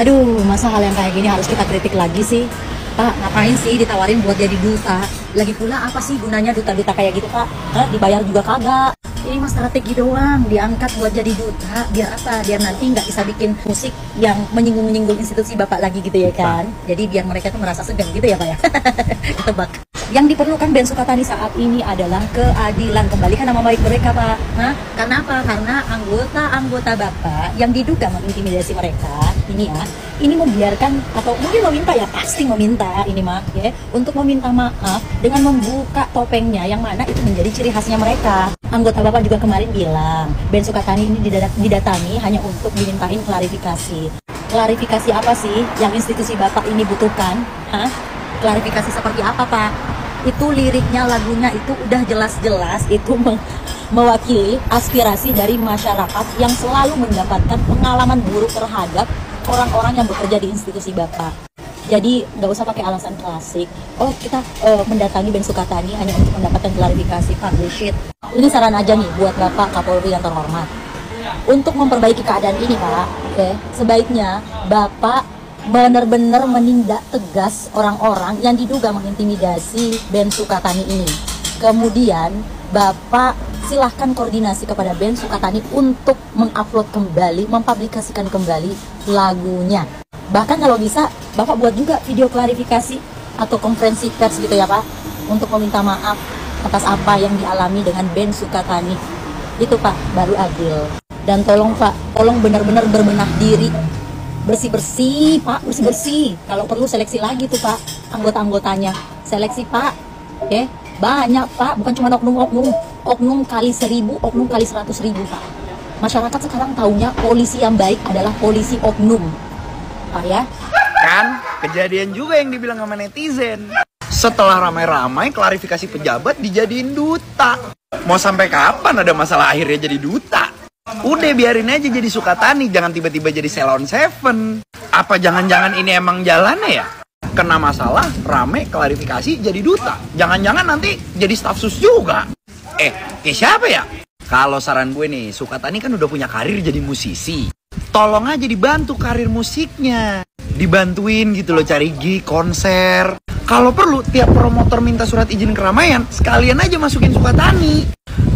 Aduh, masa hal yang kayak gini harus kita kritik lagi sih? Pak, ngapain sih ditawarin buat jadi duta? Lagi pula apa sih gunanya duta-duta kayak gitu, Pak? Dibayar juga kagak. Ini mah strategi doang, diangkat buat jadi duta. Biar apa? Biar nanti nggak bisa bikin musik yang menyinggung-menyinggung institusi Bapak lagi gitu ya kan? Jadi biar mereka tuh merasa segan gitu ya, Pak ya? Ketebak. Yang diperlukan Ben Sukatani saat ini adalah keadilan, kembalikan nama baik mereka, Pak. Karena apa? Karena anggota-anggota Bapak yang diduga mengintimidasi mereka, ini membiarkan atau mungkin meminta ya, pasti meminta ini mah ya, untuk meminta maaf dengan membuka topengnya yang mana itu menjadi ciri khasnya mereka. Anggota Bapak juga kemarin bilang, Ben Sukatani ini didatangi hanya untuk dimintain klarifikasi. Klarifikasi apa sih yang institusi Bapak ini butuhkan? Klarifikasi seperti apa, Pak? Itu liriknya, lagunya itu udah jelas-jelas itu mewakili aspirasi dari masyarakat yang selalu mendapatkan pengalaman buruk terhadap orang-orang yang bekerja di institusi Bapak. Jadi nggak usah pakai alasan klasik. Oh, kita mendatangi Ben Sukatani hanya untuk mendapatkan klarifikasi. Pak, bullshit. Ini saran aja nih buat Bapak Kapolri yang terhormat. Untuk memperbaiki keadaan ini, Pak, sebaiknya Bapak benar-benar menindak tegas orang-orang yang diduga mengintimidasi Ben Sukatani ini. Kemudian Bapak silahkan koordinasi kepada Ben Sukatani untuk mengupload kembali, mempublikasikan kembali lagunya. Bahkan kalau bisa Bapak buat juga video klarifikasi atau konferensi pers gitu ya, Pak, untuk meminta maaf atas apa yang dialami dengan Ben Sukatani. Itu, Pak, baru adil. Dan tolong, Pak, tolong benar-benar berbenah diri. Bersih-bersih, Pak, bersih-bersih. Kalau perlu seleksi lagi tuh, Pak, anggota-anggotanya. Seleksi, Pak. Banyak, Pak, bukan cuma oknum-oknum. Oknum kali 1000, oknum kali 100.000, Pak. Masyarakat sekarang taunya polisi yang baik adalah polisi oknum, Pak ya. Kan kejadian juga yang dibilang sama netizen. Setelah ramai-ramai klarifikasi pejabat dijadiin duta. Mau sampai kapan ada masalah akhirnya jadi duta? Udah biarin aja jadi Sukatani, jangan tiba-tiba jadi Ceylon Seven. Apa jangan-jangan ini emang jalannya ya? Kena masalah, rame, klarifikasi, jadi duta. Jangan-jangan nanti jadi staf sus juga. Siapa ya? Kalau saran gue nih, Sukatani kan udah punya karir jadi musisi. Tolong aja dibantu karir musiknya. Dibantuin gitu loh, cari gig, konser. Kalau perlu, tiap promotor minta surat izin keramaian, sekalian aja masukin Sukatani.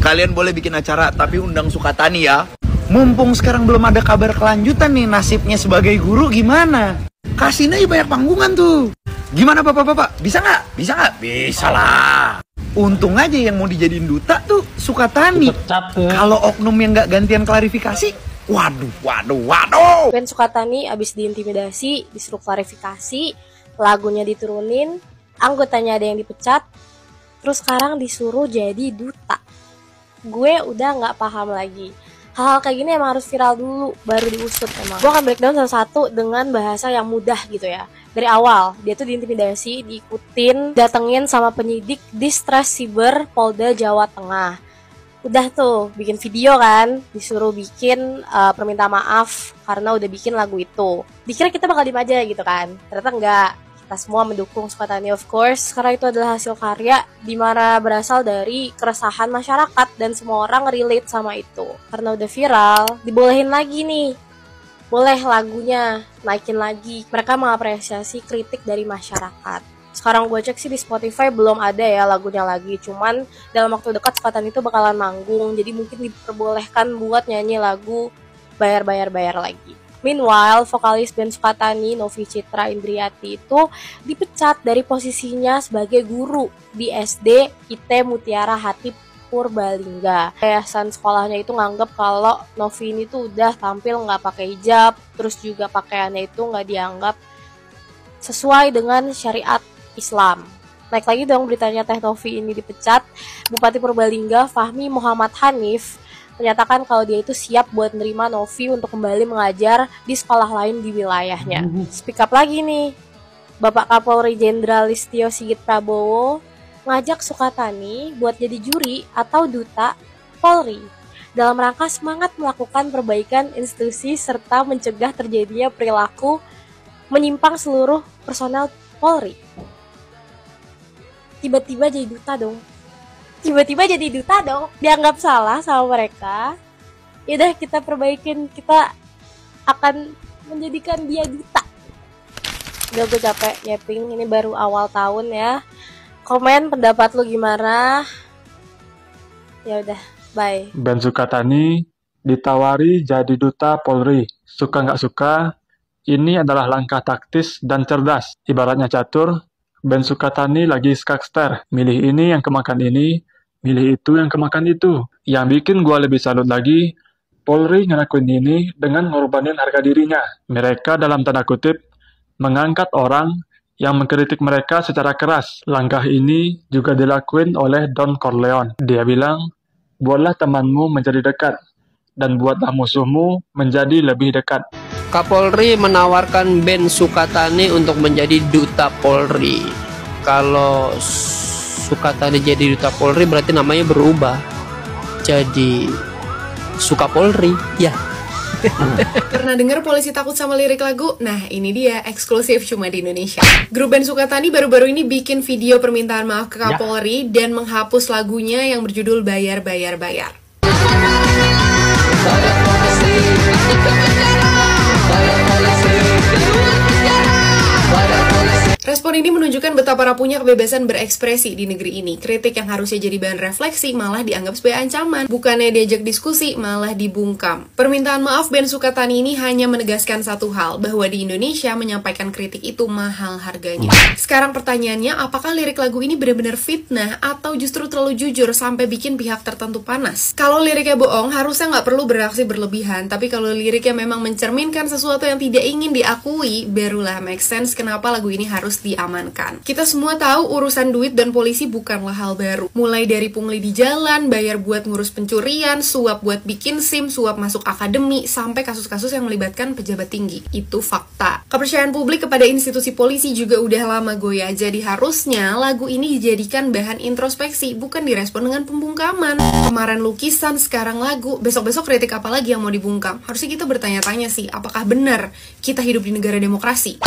Kalian boleh bikin acara, tapi undang Sukatani ya. Mumpung sekarang belum ada kabar kelanjutan nih, nasibnya sebagai guru gimana? Kasihin aja banyak panggungan tuh. Gimana bapak-bapak? Bisa nggak? Bisa nggak? Bisa lah. Untung aja yang mau dijadiin duta tuh Sukatani. Kalau oknum yang nggak gantian klarifikasi, waduh. Ben Sukatani abis diintimidasi, disuruh klarifikasi, lagunya diturunin, anggotanya ada yang dipecat, terus sekarang disuruh jadi duta. Gue udah nggak paham lagi. Hal-hal kayak gini emang harus viral dulu, baru diusut emang. Gue akan breakdown satu-satu dengan bahasa yang mudah gitu ya. Dari awal, dia tuh diintimidasi, diikutin, datengin sama penyidik Distress Siber Polda Jawa Tengah. Udah tuh, bikin video kan, disuruh bikin permintaan maaf karena udah bikin lagu itu. Dikira kita bakal diem aja gitu kan, ternyata enggak. Kita semua mendukung Sukatani of course, karena itu adalah hasil karya dimana berasal dari keresahan masyarakat dan semua orang relate sama itu. Karena udah viral, dibolehin lagi nih, boleh lagunya naikin lagi. Mereka mengapresiasi kritik dari masyarakat. Sekarang gue cek sih di Spotify belum ada ya lagunya lagi, cuman dalam waktu dekat Sukatani itu bakalan manggung, jadi mungkin diperbolehkan buat nyanyi lagu bayar lagi. Meanwhile, vokalis Ben Sukatani, Novi Citra Indriati itu dipecat dari posisinya sebagai guru di SD IT Mutiara Hati Purbalingga. Yayasan sekolahnya itu nganggap kalau Novi ini tuh udah tampil nggak pakai hijab, terus juga pakaiannya itu nggak dianggap sesuai dengan syariat Islam. Naik lagi dong beritanya Teh Novi ini dipecat. Bupati Purbalingga Fahmi Muhammad Hanif menyatakan kalau dia itu siap buat nerima Novi untuk kembali mengajar di sekolah lain di wilayahnya. Speak up lagi nih, Bapak Kapolri Jenderal Listio Sigit Prabowo ngajak Sukatani buat jadi juri atau duta Polri dalam rangka semangat melakukan perbaikan institusi serta mencegah terjadinya perilaku menyimpang seluruh personel Polri. Tiba-tiba jadi duta dong. Dianggap salah sama mereka. Yaudah kita perbaikin, kita akan menjadikan dia duta. Udah, gue capek yapping, ini baru awal tahun ya. Komen pendapat lu gimana? Ya udah, bye. Ben Sukatani ditawari jadi duta Polri. Suka nggak suka, ini adalah langkah taktis dan cerdas. Ibaratnya catur, Ben Sukatani lagi skakster. Milih ini yang kemakan ini, milih itu yang kemakan itu. Yang bikin gua lebih salut lagi, Polri ngelakuin ini dengan ngorbanin harga dirinya. Mereka dalam tanda kutip mengangkat orang yang mengkritik mereka secara keras. Langkah ini juga dilakuin oleh Don Corleone. Dia bilang, buatlah temanmu menjadi dekat, dan buatlah musuhmu menjadi lebih dekat. Kapolri menawarkan Ben Sukatani untuk menjadi duta Polri. Kalau Sukatani jadi duta Polri berarti namanya berubah jadi Suka Polri, ya. Pernah dengar polisi takut sama lirik lagu? Nah, ini dia, eksklusif cuma di Indonesia. Grup band Sukatani baru-baru ini bikin video permintaan maaf ke Kapolri dan menghapus lagunya yang berjudul Bayar, Bayar, Bayar. Respon ini menunjukkan betapa rapuhnya kebebasan berekspresi di negeri ini. Kritik yang harusnya jadi bahan refleksi malah dianggap sebagai ancaman. Bukannya diajak diskusi, malah dibungkam. Permintaan maaf Ben Sukatani ini hanya menegaskan satu hal, bahwa di Indonesia menyampaikan kritik itu mahal harganya. Sekarang pertanyaannya, apakah lirik lagu ini benar-benar fitnah atau justru terlalu jujur sampai bikin pihak tertentu panas? Kalau liriknya bohong, harusnya nggak perlu bereaksi berlebihan. Tapi kalau liriknya memang mencerminkan sesuatu yang tidak ingin diakui, barulah make sense kenapa lagu ini harus diamankan. Kita semua tahu urusan duit dan polisi bukanlah hal baru. Mulai dari pungli di jalan, bayar buat ngurus pencurian, suap buat bikin SIM, suap masuk akademi, sampai kasus-kasus yang melibatkan pejabat tinggi. Itu fakta. Kepercayaan publik kepada institusi polisi juga udah lama goyah, jadi harusnya lagu ini dijadikan bahan introspeksi, bukan direspon dengan pembungkaman. Kemarin lukisan, sekarang lagu, besok-besok kritik apa lagi yang mau dibungkam? Harusnya kita bertanya-tanya sih, apakah benar kita hidup di negara demokrasi?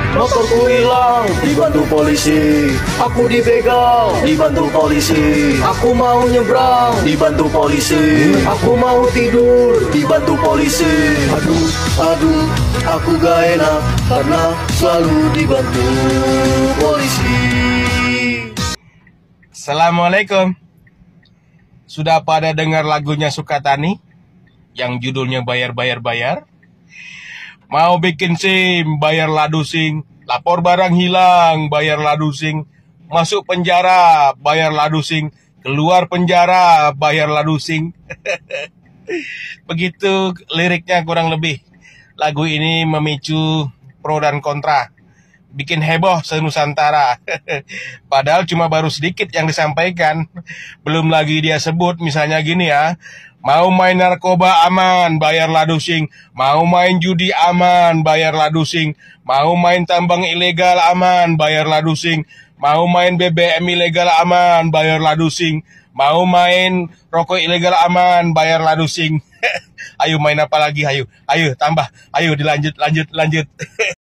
Motorku hilang, dibantu polisi. Aku dibegal, dibantu polisi. Aku mau nyebrang, dibantu polisi. Aku mau tidur, dibantu polisi. Aduh, aku gak enak karena selalu dibantu polisi. Assalamualaikum. Sudah pada dengar lagunya Sukatani yang judulnya Bayar, Bayar, Bayar? Mau bikin SIM, bayar ladusing. Lapor barang hilang, bayar ladusing. Masuk penjara, bayar ladusing. Keluar penjara, bayar ladusing. Begitu liriknya kurang lebih. Lagu ini memicu pro dan kontra. Bikin heboh se-Nusantara. Padahal cuma baru sedikit yang disampaikan. Belum lagi dia sebut misalnya gini ya. Mau main narkoba aman, bayar ladusing. Mau main judi aman, bayar ladusing. Mau main tambang ilegal aman, bayar ladusing. Mau main BBM ilegal aman, bayar ladusing. Mau main rokok ilegal aman, bayar ladusing. Ayo main apa lagi, ayo tambah. Ayo dilanjut.